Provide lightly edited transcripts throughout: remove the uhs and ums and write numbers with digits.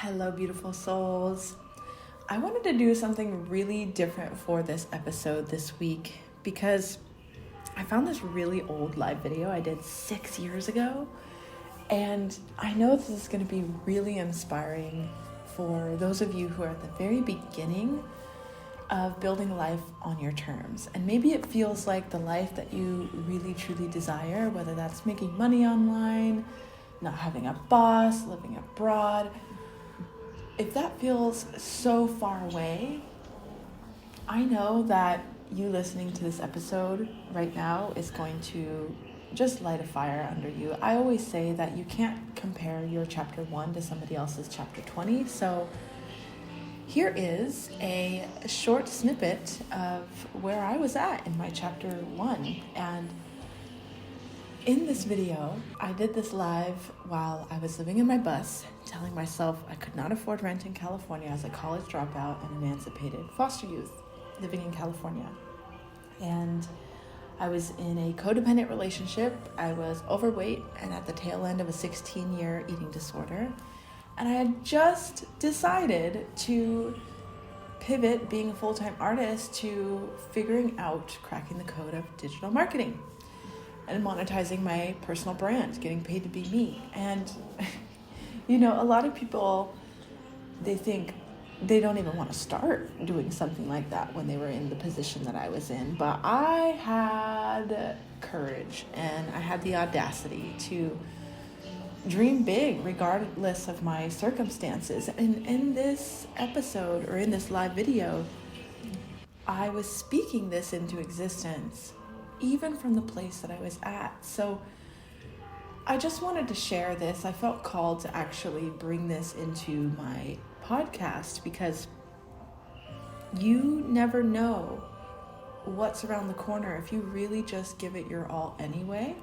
Hello, beautiful souls. I wanted to do something really different for this episode this week because I found this really old live video I did 6 years ago, and I know this is going to be really inspiring for those of you who are at the very beginning of building life on your terms. And maybe it feels like the life that you really truly desire, whether that's making money online, not having a boss, living abroad. If that feels so far away, I know that you listening to this episode right now is going to just light a fire under you. I always say that you can't compare your chapter 1 to somebody else's chapter 20. So here is a short snippet of where I was at in my chapter 1. And in this video, I did this live while I was living in my bus, telling myself I could not afford rent in California as a college dropout and emancipated foster youth living in California. And I was in a codependent relationship. I was overweight and at the tail end of a 16-year eating disorder. And I had just decided to pivot being a full-time artist to figuring out cracking the code of digital marketing and monetizing my personal brand, getting paid to be me. And, a lot of people, they think they don't even want to start doing something like that when they were in the position that I was in. But I had courage and I had the audacity to dream big regardless of my circumstances. And in this episode, or in this live video, I was speaking this into existence, even from the place that I was at. So I just wanted to share this. I felt called to actually bring this into my podcast because you never know what's around the corner if you really just give it your all anyway.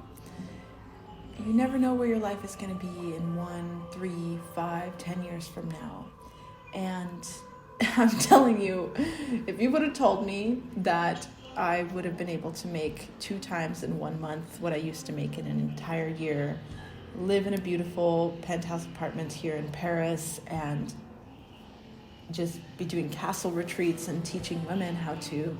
You never know where your life is going to be in 1, 3, 5, 10 years from now. And I'm telling you, if you would have told me that I would have been able to make 2 times in 1 month what I used to make in an entire year, live in a beautiful penthouse apartment here in Paris, and just be doing castle retreats and teaching women how to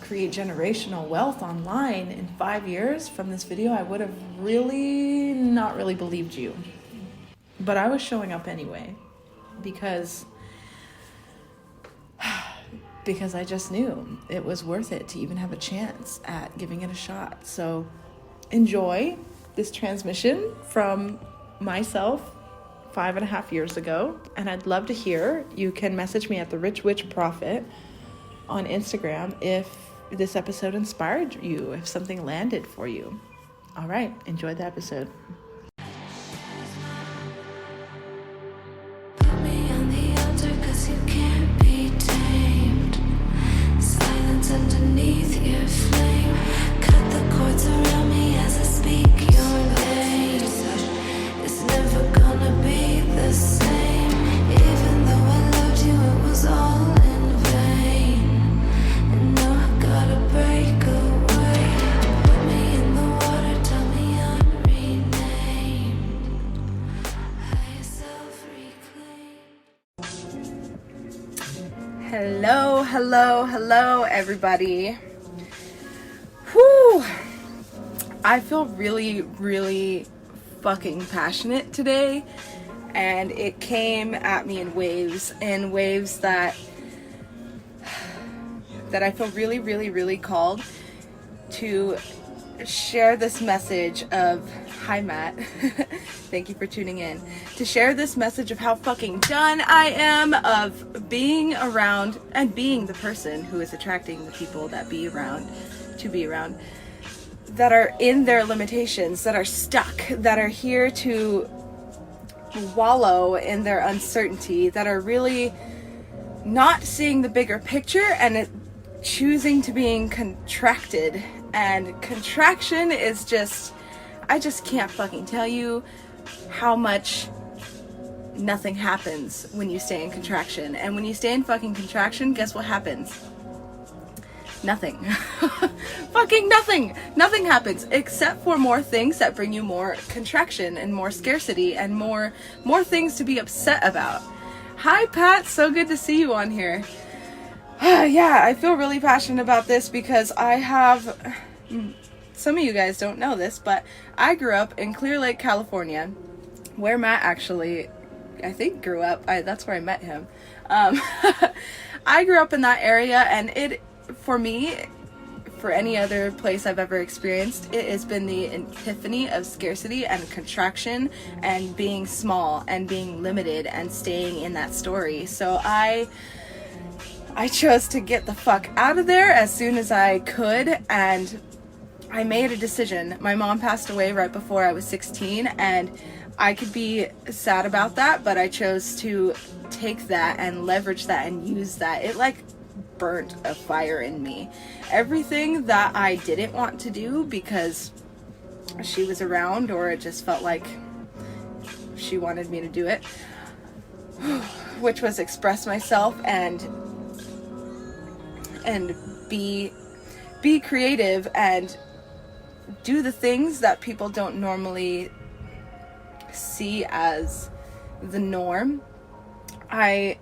create generational wealth online in 5 years from this video, I would have not really believed you. But I was showing up anyway because I just knew it was worth it to even have a chance at giving it a shot. So enjoy this transmission from myself 5.5 years ago. And I'd love to hear. You can message me at the Rich Witch Prophet on Instagram if this episode inspired you, if something landed for you. All right, enjoy the episode. Underneath your flame, cut the cords around me as I speak your name. It's never gonna be the same. Even though I loved you, it was all in vain. And now I gotta break away. Put me in the water, tell me I'm renamed. Higher self-reclaim. Hello, everybody. Whew. I feel really, really fucking passionate today, and it came at me in waves that I feel really, really, really called to share this message of, hi Matt, thank you for tuning in, to share this message of how fucking done I am of being around and being the person who is attracting the people that be around, that are in their limitations, that are stuck, that are here to wallow in their uncertainty, that are really not seeing the bigger picture and choosing to being contracted. And contraction is just, I just can't fucking tell you how much nothing happens when you stay in contraction. And when you stay in fucking contraction, guess what happens? nothing. Fucking nothing. Nothing happens except for more things that bring you more contraction and more scarcity and more things to be upset about. Hi, Pat. So good to see you on here. Yeah, I feel really passionate about this because I have... Some of you guys don't know this, but I grew up in Clear Lake, California, where Matt actually, I think, grew up. That's where I met him. I grew up in that area, and it, for me, for any other place I've ever experienced, it has been the epiphany of scarcity and contraction and being small and being limited and staying in that story. So I chose to get the fuck out of there as soon as I could, and I made a decision. My mom passed away right before I was 16, and I could be sad about that, but I chose to take that and leverage that and use that. It like burnt a fire in me. Everything that I didn't want to do because she was around, or it just felt like she wanted me to do it, which was express myself and be creative and do the things that people don't normally see as the norm. I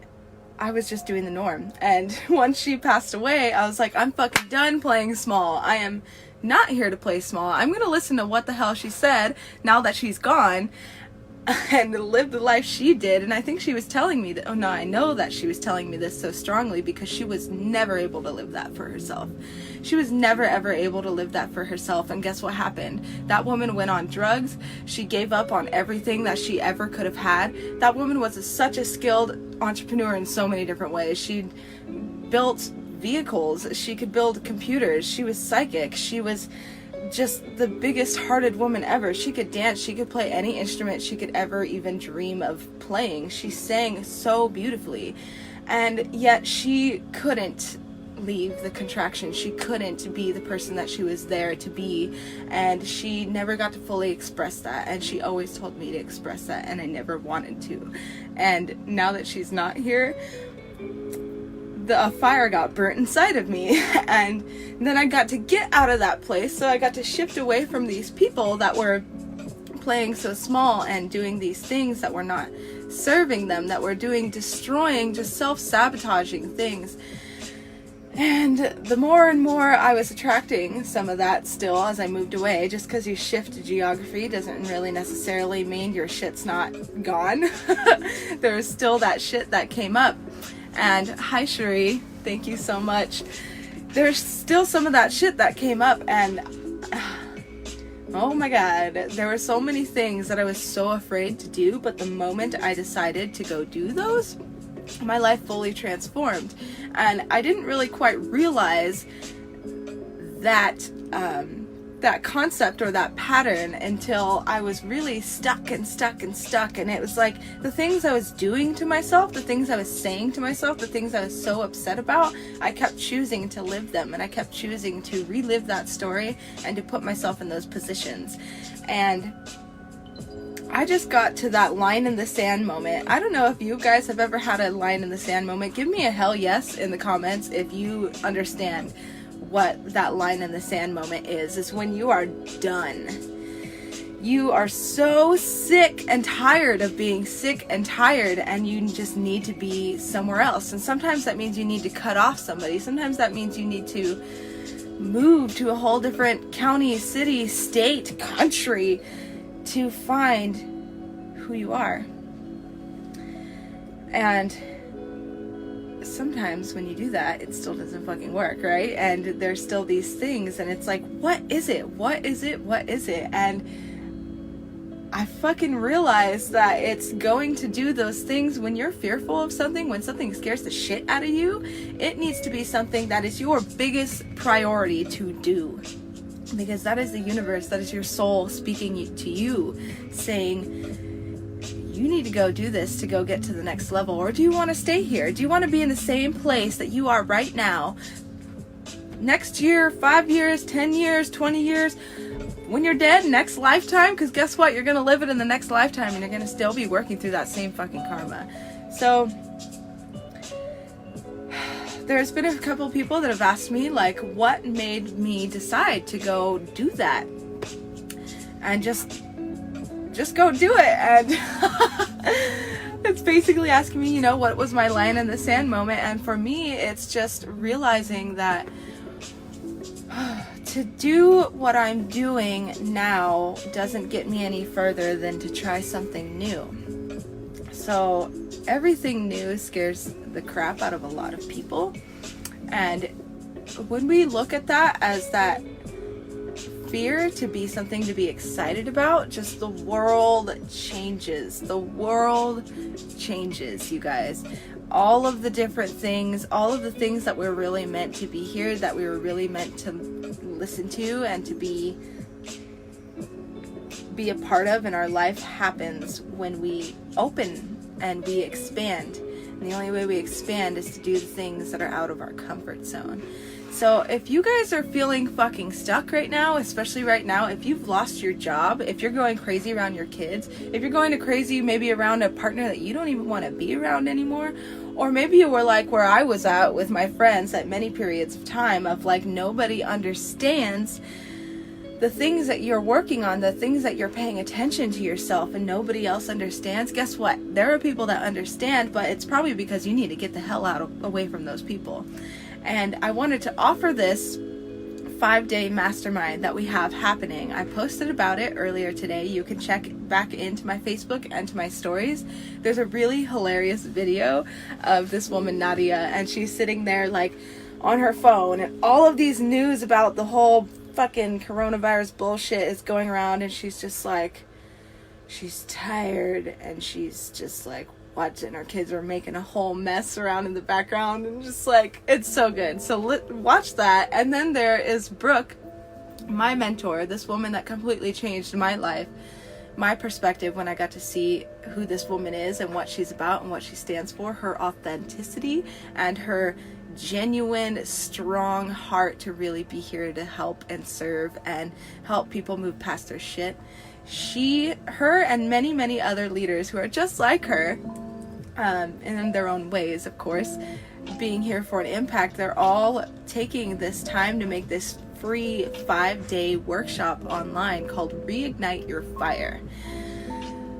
was just doing the norm. And once she passed away, I was like, I'm fucking done playing small. I am not here to play small. I'm gonna listen to what the hell she said now that she's gone and live the life she did. And I think she was telling me that, I know that she was telling me this so strongly because she was never able to live that for herself. She was never ever able to live that for herself. And guess what happened? That woman went on drugs. She gave up on everything that she ever could have had. That woman was such a skilled entrepreneur in so many different ways. She built vehicles. She could build computers. She was psychic. She was just the biggest hearted woman ever. She could dance. She could play any instrument she could ever even dream of playing. She sang so beautifully. And yet she couldn't leave the contraction. She couldn't be the person that she was there to be, and she never got to fully express that, and she always told me to express that, and I never wanted to. And now that she's not here, the fire got burnt inside of me, and then I got to get out of that place. So I got to shift away from these people that were playing so small and doing these things that were not serving them, that were doing destroying, just self-sabotaging things. And the more and more I was attracting some of that still as I moved away. Just because you shift geography doesn't really necessarily mean your shit's not gone. There was still that shit that came up. And hi Cherie, thank you so much. There's still some of that shit that came up, and oh my god, there were so many things that I was so afraid to do, but the moment I decided to go do those, my life fully transformed. And I didn't really quite realize that that concept or that pattern until I was really stuck. And it was like the things I was doing to myself, the things I was saying to myself, the things I was so upset about, I kept choosing to live them, and I kept choosing to relive that story and to put myself in those positions. And I just got to that line in the sand moment. I don't know if you guys have ever had a line in the sand moment. Give me a hell yes in the comments if you understand what that line in the sand moment is when you are done. You are so sick and tired of being sick and tired, and you just need to be somewhere else. And sometimes that means you need to cut off somebody. Sometimes that means you need to move to a whole different county, city, state, country to find who you are. And sometimes when you do that, it still doesn't fucking work, right? And there's still these things, and it's like, what is it? And I fucking realized that it's going to do those things when you're fearful of something, when something scares the shit out of you. It needs to be something that is your biggest priority to do. Because that is the universe, that is your soul speaking to you, saying, you need to go do this to go get to the next level. Or do you want to stay here? Do you want to be in the same place that you are right now? Next year, 5 years, 10 years, 20 years, when you're dead, next lifetime? Because guess what? You're going to live it in the next lifetime, and you're going to still be working through that same fucking karma. So there's been a couple people that have asked me, like, what made me decide to go do that? And just go do it. And it's basically asking me, what was my line in the sand moment? And for me, it's just realizing that to do what I'm doing now doesn't get me any further than to try something new. So everything new scares the crap out of a lot of people. And when we look at that as that fear to be something to be excited about, just the world changes. The world changes, you guys. All of the different things, all of the things that we're really meant to be here, that we were really meant to listen to and to be a part of in our life, happens when we open and we expand. And the only way we expand is to do the things that are out of our comfort zone. So if you guys are feeling fucking stuck right now, especially right now, if you've lost your job, if you're going crazy around your kids, if you're going to crazy maybe around a partner that you don't even want to be around anymore, or maybe you were like where I was at with my friends at many periods of time of like nobody understands the things that you're working on, the things that you're paying attention to yourself and nobody else understands. Guess what? There are people that understand, but it's probably because you need to get the hell away from those people. And I wanted to offer this 5-day mastermind that we have happening. I posted about it earlier today. You can check back into my Facebook and to my stories. There's a really hilarious video of this woman, Nadia, and she's sitting there like on her phone, and all of these news about the whole fucking coronavirus bullshit is going around, and she's just like, she's tired, and she's just like watching her kids are making a whole mess around in the background, and just like, it's so good. So watch that. And then there is Brooke, my mentor, this woman that completely changed my life, my perspective when I got to see who this woman is and what she's about and what she stands for, her authenticity and her genuine, strong heart to really be here to help and serve and help people move past their shit. Her and many, many other leaders who are just like her, in their own ways, of course, being here for an impact, they're all taking this time to make this free 5-day workshop online called Reignite Your Fire.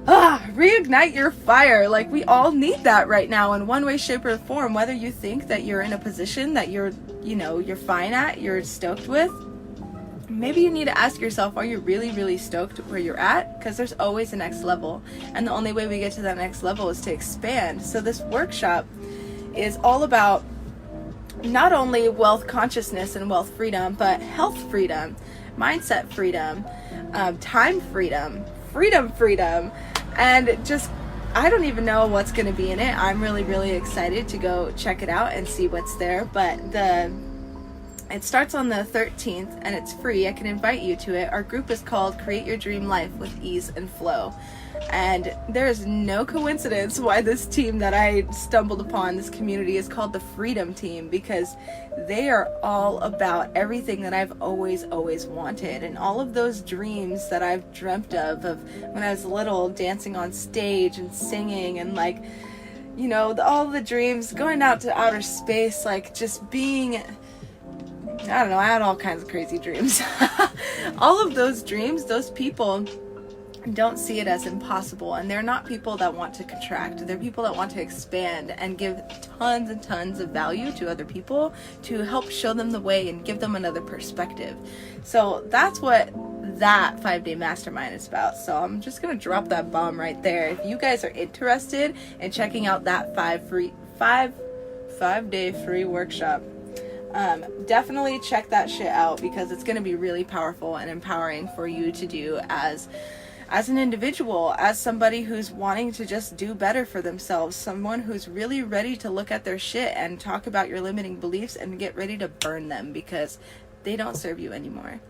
Reignite your fire. Like, we all need that right now in one way, shape, or form. Whether you think that you're in a position that you're fine at, you're stoked with, maybe you need to ask yourself, are you really, really stoked where you're at? Because there's always a next level. And the only way we get to that next level is to expand. So this workshop is all about not only wealth consciousness and wealth freedom, but health freedom, mindset freedom, time freedom, freedom, and just, I don't even know what's going to be in it. I'm really, really excited to go check it out and see what's there. But it starts on the 13th and it's free. I can invite you to it. Our group is called Create Your Dream Life with Ease and Flow. And there is no coincidence why this team that I stumbled upon, this community, is called the Freedom Team, because they are all about everything that I've always wanted, and all of those dreams that I've dreamt of when I was little, dancing on stage and singing, and like, all the dreams, going out to outer space, like just being, I don't know, I had all kinds of crazy dreams. All of those dreams, those people don't see it as impossible, and they're not people that want to contract. They're people that want to expand and give tons and tons of value to other people to help show them the way and give them another perspective. So that's what that 5-day mastermind is about. So I'm just gonna drop that bomb right there. If you guys are interested in checking out that 5-day free workshop, definitely check that shit out, because it's gonna be really powerful and empowering for you to do as an individual, as somebody who's wanting to just do better for themselves, someone who's really ready to look at their shit and talk about your limiting beliefs and get ready to burn them, because they don't serve you anymore.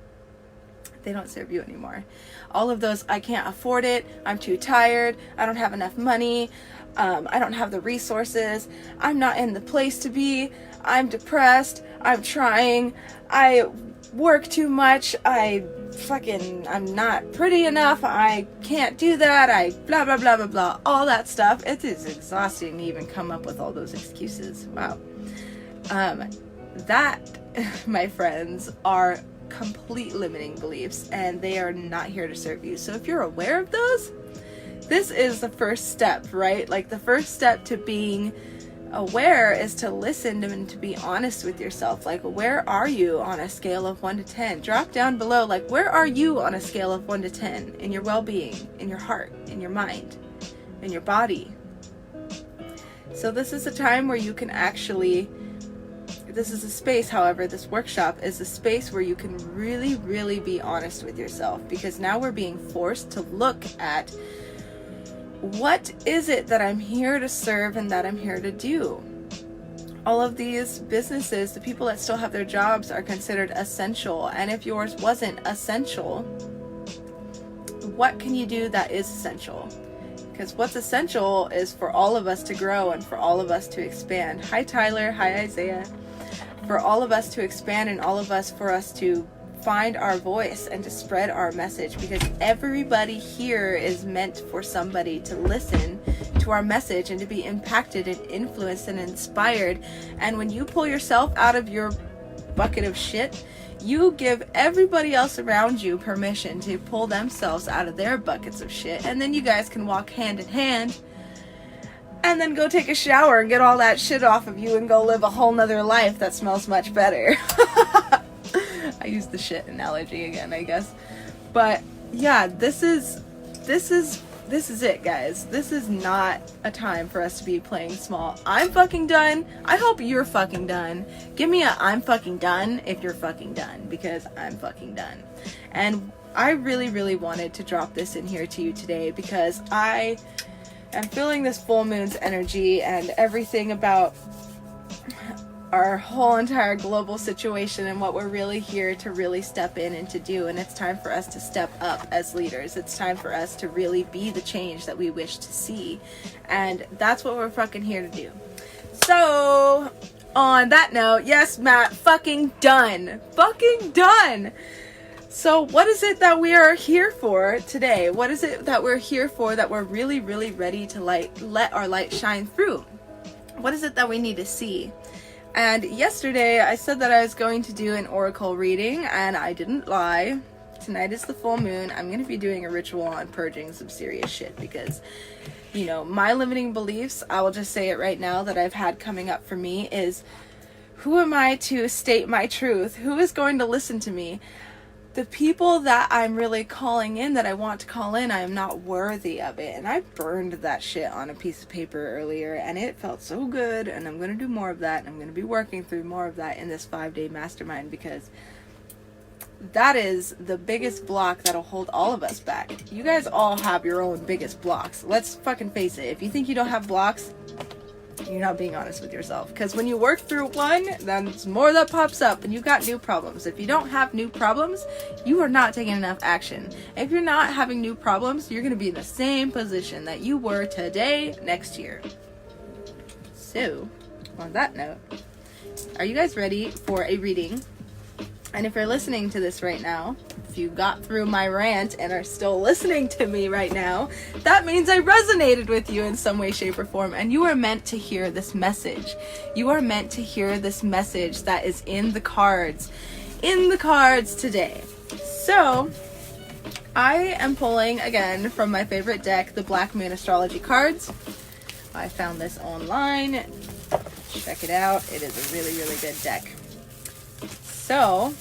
They don't serve you anymore. All of those, I can't afford it, I'm too tired, I don't have enough money, I don't have the resources, I'm not in the place to be, I'm depressed, I'm trying, I work too much, I'm not pretty enough, I can't do that, I blah blah blah blah blah, all that stuff. It is exhausting to even come up with all those excuses. Wow. That, my friends, are complete limiting beliefs, and they are not here to serve you. So if you're aware of those, this is the first step, right? Like, the first step to being aware is to listen and to be honest with yourself. Like, where are you on a scale of 1 to 10? Drop down below, like, where are you on a scale of 1 to 10 in your well-being, in your heart, in your mind, in your body? So this is a time where you can actually, this is a space, however, this workshop is a space where you can really, really be honest with yourself, because now we're being forced to look at, what is it that I'm here to serve and that I'm here to do? All of these businesses, the people that still have their jobs, are considered essential. And if yours wasn't essential, what can you do that is essential? Because what's essential is for all of us to grow and for all of us to expand. Hi, Tyler. Hi, Isaiah. For all of us to expand and all of us, for us to find our voice and to spread our message, because everybody here is meant for somebody to listen to our message and to be impacted and influenced and inspired. And when you pull yourself out of your bucket of shit, you give everybody else around you permission to pull themselves out of their buckets of shit, and then you guys can walk hand in hand and then go take a shower and get all that shit off of you and go live a whole nother life that smells much better. I used the shit analogy again, I guess. But yeah, this is it, guys. This is not a time for us to be playing small. I'm fucking done. I hope you're fucking done. Give me a I'm fucking done if you're fucking done, because I'm fucking done. And I really, really wanted to drop this in here to you today, because I am feeling this full moon's energy and everything about our whole entire global situation and what we're really here to really step in and to do. And it's time for us to step up as leaders. It's time for us to really be the change that we wish to see. And that's what we're fucking here to do. So, on that note, yes, Matt, fucking done. Fucking done. So what is it that we are here for today? What is it that we're here for, that we're really, really ready to let our light shine through? What is it that we need to see? And yesterday I said that I was going to do an oracle reading, and I didn't lie. Tonight is the full moon. I'm going to be doing a ritual on purging some serious shit, because, you know, my limiting beliefs, I will just say it right now, that I've had coming up for me is, who am I to state my truth? Who is going to listen to me? The people that I'm really calling in, that I want to call in, I am not worthy of it. And I burned that shit on a piece of paper earlier, and it felt so good, and I'm going to do more of that, and I'm going to be working through more of that in this 5-day mastermind, because that is the biggest block that'll hold all of us back. You guys all have your own biggest blocks. Let's fucking face it. If you think you don't have blocks, you're not being honest with yourself. Because when you work through one, then there's more that pops up, and you got new problems. If you don't have new problems, you are not taking enough action. If you're not having new problems, you're going to be in the same position that you were today, next year. So, on that note, are you guys ready for a reading? And if you're listening to this right now, if you got through my rant and are still listening to me right now, that means I resonated with you in some way, shape, or form. And you are meant to hear this message. You are meant to hear this message that is in the cards. In the cards today. So, I am pulling, again, from my favorite deck, the Black Moon Astrology cards. I found this online. Check it out. It is a really, really good deck. So,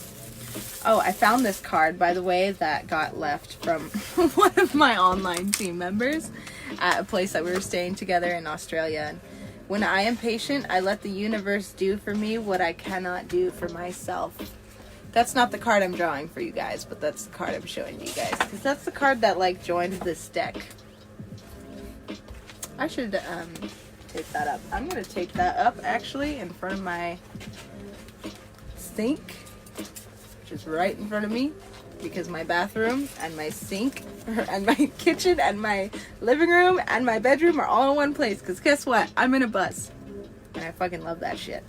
oh, I found this card, by the way, that got left from one of my online team members at a place that we were staying together in Australia. And when I am patient, I let the universe do for me what I cannot do for myself. That's not the card I'm drawing for you guys, but that's the card I'm showing you guys, because that's the card that, like, joined this deck. I should tape that up. I'm going to tape that up, actually, in front of my sink, which is right in front of me, because my bathroom and my sink and my kitchen and my living room and my bedroom are all in one place, because guess what? I'm in a bus, and I fucking love that shit.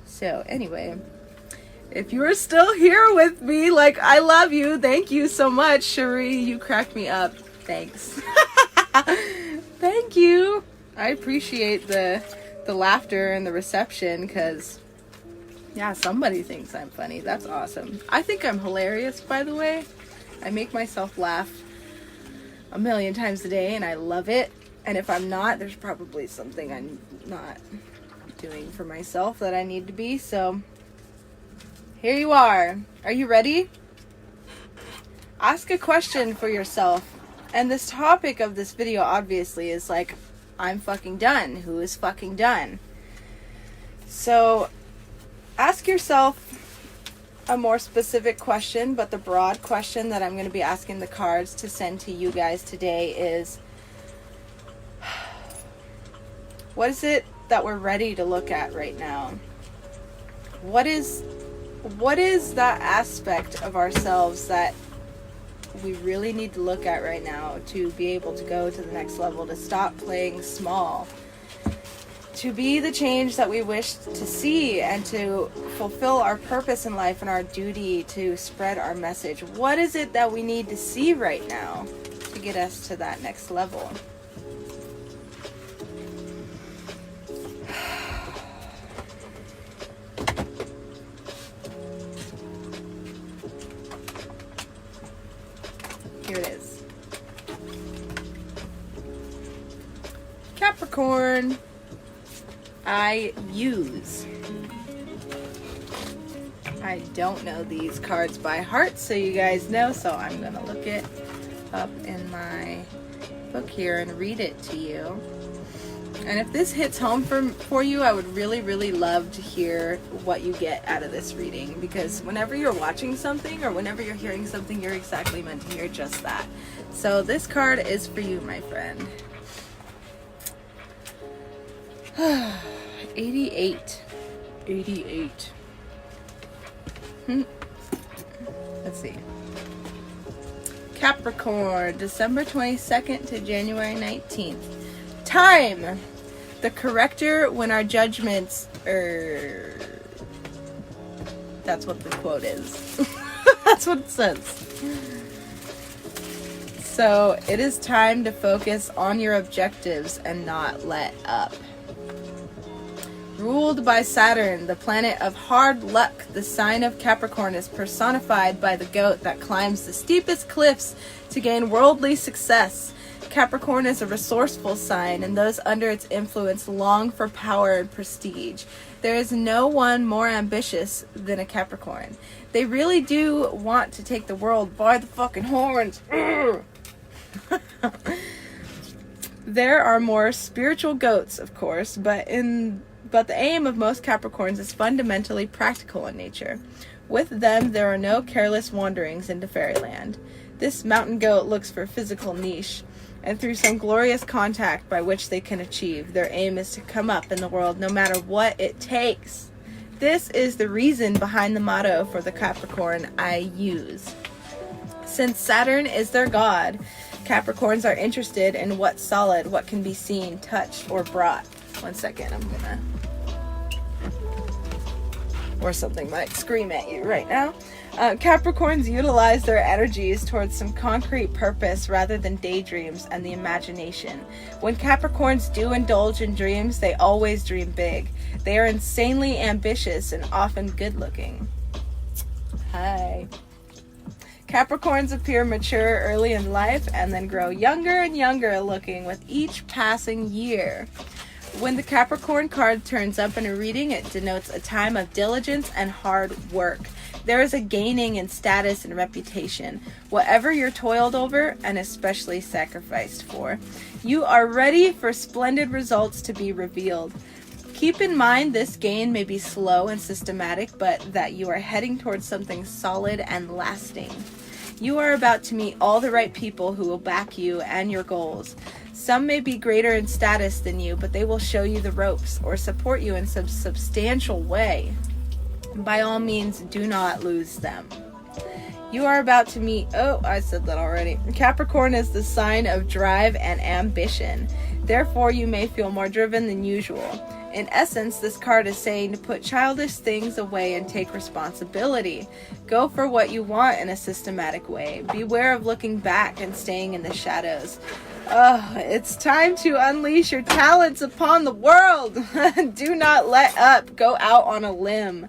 So anyway, if you're still here with me, like, I love you. Thank you so much, Cherie. You cracked me up. Thanks. Thank you. I appreciate the laughter and the reception, because Yeah, somebody thinks I'm funny. That's awesome. I think I'm hilarious, by the way. I make myself laugh a million times a day, and I love it. And if I'm not, there's probably something I'm not doing for myself that I need to be. So, here you are. Are you ready? Ask a question for yourself. And this topic of this video, obviously, is like, I'm fucking done. Who is fucking done? So, ask yourself a more specific question, but the broad question that I'm going to be asking the cards to send to you guys today is, what is it that we're ready to look at right now? What is that aspect of ourselves that we really need to look at right now to be able to go to the next level, to stop playing small, to be the change that we wish to see, and to fulfill our purpose in life and our duty to spread our message? What is it that we need to see right now to get us to that next level? Here it is. Capricorn. I don't know these cards by heart, so you guys know, so I'm going to look it up in my book here and read it to you. And if this hits home for you, I would really, really love to hear what you get out of this reading, because whenever you're watching something or whenever you're hearing something, you're exactly meant to hear just that. So this card is for you, my friend. 88. Let's see. Capricorn, December 22nd to January 19th. Time. The corrector when our judgments that's what the quote is. That's what it says. So, it is time to focus on your objectives and not let up. Ruled by Saturn, the planet of hard luck, the sign of Capricorn is personified by the goat that climbs the steepest cliffs to gain worldly success. Capricorn is a resourceful sign, and those under its influence long for power and prestige. There is no one more ambitious than a Capricorn. They really do want to take the world by the fucking horns. There are more spiritual goats, of course, but the aim of most Capricorns is fundamentally practical in nature. With them, there are no careless wanderings into fairyland. This mountain goat looks for physical niche, and through some glorious contact by which they can achieve, their aim is to come up in the world no matter what it takes. This is the reason behind the motto for the Capricorn, I use. Since Saturn is their god, Capricorns are interested in what's solid, what can be seen, touched, or brought. One second, or something might scream at you right now. Capricorns utilize their energies towards some concrete purpose rather than daydreams and the imagination. When Capricorns do indulge in dreams, they always dream big. They are insanely ambitious and often good-looking. Hi. Capricorns appear mature early in life and then grow younger and younger looking with each passing year. When the Capricorn card turns up in a reading, it denotes a time of diligence and hard work. There is a gaining in status and reputation, whatever you're toiled over and especially sacrificed for. You are ready for splendid results to be revealed. Keep in mind this gain may be slow and systematic, but that you are heading towards something solid and lasting. You are about to meet all the right people who will back you and your goals. Some may be greater in status than you, but they will show you the ropes or support you in some substantial way. By all means, do not lose them. You are about to meet... Oh, I said that already. Capricorn is the sign of drive and ambition. Therefore, you may feel more driven than usual. In essence, this card is saying to put childish things away and take responsibility. Go for what you want in a systematic way. Beware of looking back and staying in the shadows. Oh, it's time to unleash your talents upon the world. Do not let up. Go out on a limb.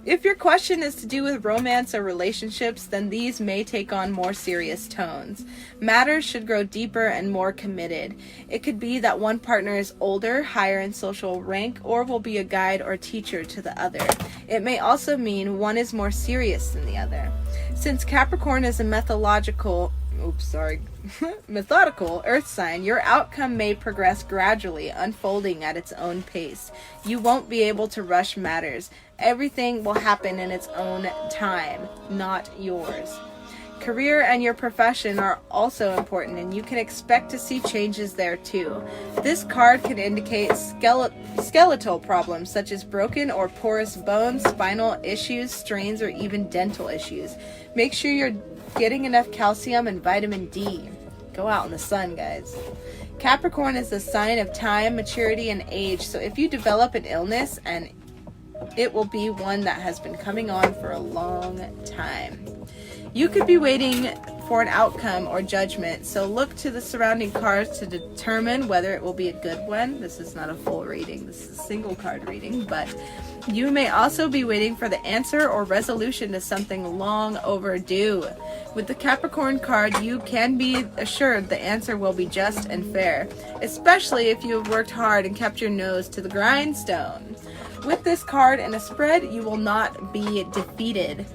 If your question is to do with romance or relationships, then these may take on more serious tones. Matters should grow deeper and more committed. It could be that one partner is older, higher in social rank, or will be a guide or teacher to the other. It may also mean one is more serious than the other. Since Capricorn is a methodical earth sign, your outcome may progress gradually, unfolding at its own pace. You won't be able to rush matters. Everything will happen in its own time, not yours. Career and your profession are also important, and you can expect to see changes there too. This card can indicate skeletal problems such as broken or porous bones, spinal issues, strains, or even dental issues. Make sure you're getting enough calcium and vitamin D. Go out in the sun, guys. Capricorn is the sign of time, maturity, and age, so if you develop an illness, and it will be one that has been coming on for a long time. You could be waiting for an outcome or judgment, so look to the surrounding cards to determine whether it will be a good one. This is not a full reading, this is a single card reading, but you may also be waiting for the answer or resolution to something long overdue. With the Capricorn card, you can be assured the answer will be just and fair, especially if you have worked hard and kept your nose to the grindstone. With this card and a spread, you will not be defeated.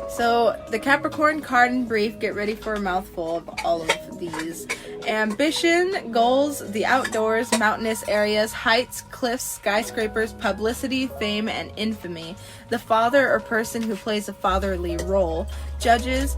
So, the Capricorn card in brief, get ready for a mouthful of all of these. Ambition, goals, the outdoors, mountainous areas, heights, cliffs, skyscrapers, publicity, fame, and infamy. The father or person who plays a fatherly role. Judges,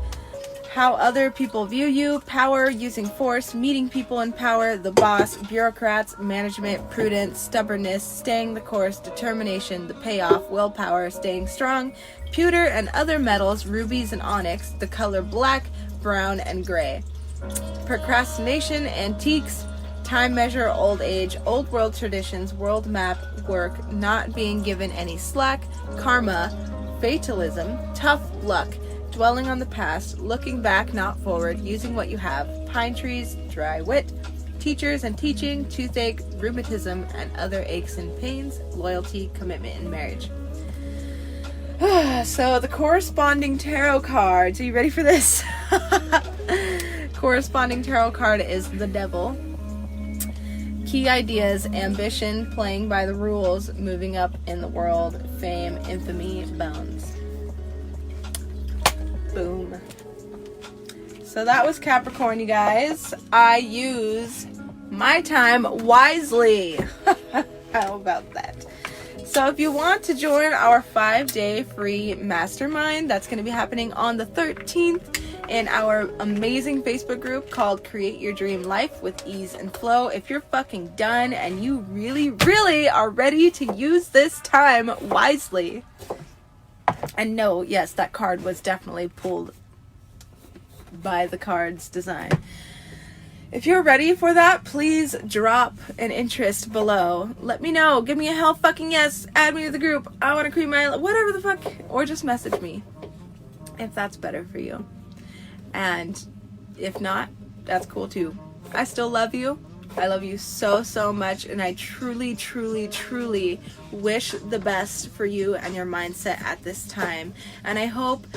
how other people view you, power, using force, meeting people in power, the boss, bureaucrats, management, prudence, stubbornness, staying the course, determination, the payoff, willpower, staying strong, pewter and other metals, rubies and onyx, the color black, brown, and gray. Procrastination, antiques, time measure, old age, old world traditions, world map, work, not being given any slack, karma, fatalism, tough luck, dwelling on the past, looking back, not forward, using what you have, pine trees, dry wit, teachers and teaching, toothache, rheumatism, and other aches and pains, loyalty, commitment, and marriage. So the corresponding tarot cards, are you ready for this? Corresponding tarot card is the Devil. Key ideas: ambition, playing by the rules, moving up in the world, fame, infamy, bones. Boom. So that was Capricorn, you guys. I use my time wisely. How about that? So if you want to join our 5-day free mastermind, that's going to be happening on the 13th in our amazing Facebook group called Create Your Dream Life with Ease and Flow. If you're fucking done and you really, really are ready to use this time wisely. And no, yes, that card was definitely pulled by the card's design. If you're ready for that, please drop an interest below. Let me know. Give me a hell fucking yes. Add me to the group. I want to create my... whatever the fuck. Or just message me. If that's better for you. And if not, that's cool too. I still love you. I love you so, so much. And I truly, truly, truly wish the best for you and your mindset at this time. And I hope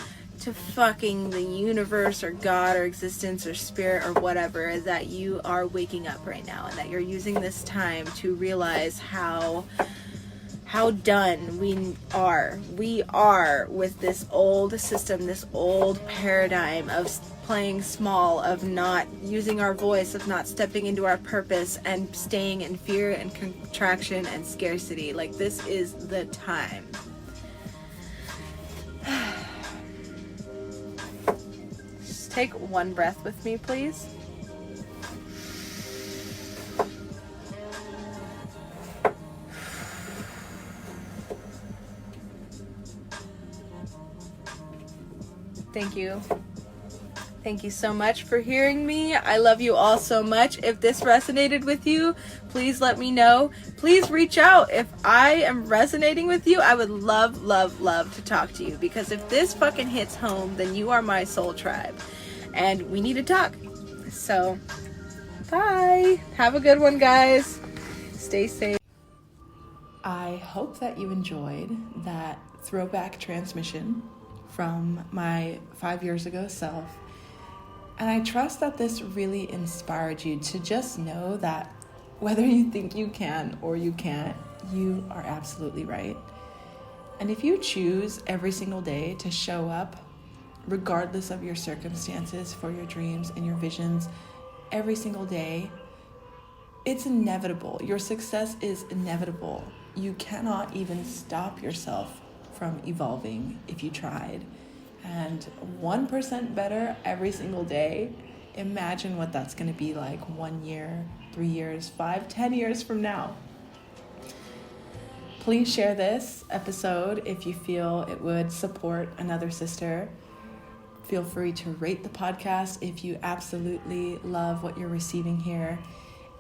to fucking the universe or God or existence or spirit or whatever that you are waking up right now and that you're using this time to realize how done we are with this old system, this old paradigm of playing small, of not using our voice, of not stepping into our purpose and staying in fear and contraction and scarcity. Like, this is the time. Take one breath with me, please. Thank you. Thank you so much for hearing me. I love you all so much. If this resonated with you, please let me know. Please reach out. If I am resonating with you, I would love, love, love to talk to you. Because if this fucking hits home, then you are my soul tribe. And we need to talk. So Bye. Have a good one, guys. Stay safe. I hope that you enjoyed that throwback transmission from my 5 years ago self. And I trust that this really inspired you to just know that whether you think you can or you can't, you are absolutely right. And if you choose every single day to show up, regardless of your circumstances, for your dreams and your visions, every single day, it's inevitable. Your success is inevitable. You cannot even stop yourself from evolving if you tried. And 1% better every single day, imagine what that's going to be like 1 year, 3 years, 5, 10 years from now. Please share this episode if you feel it would support another sister. Feel free to rate the podcast if you absolutely love what you're receiving here.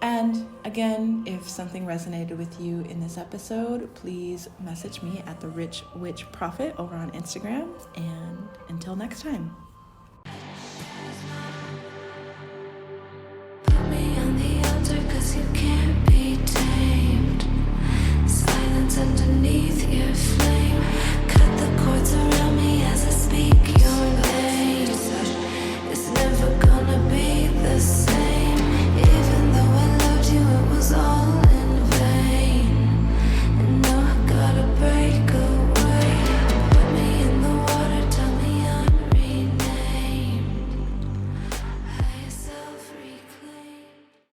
And again, if something resonated with you in this episode, please message me at The Rich Witch Prophet over on Instagram. And until next time.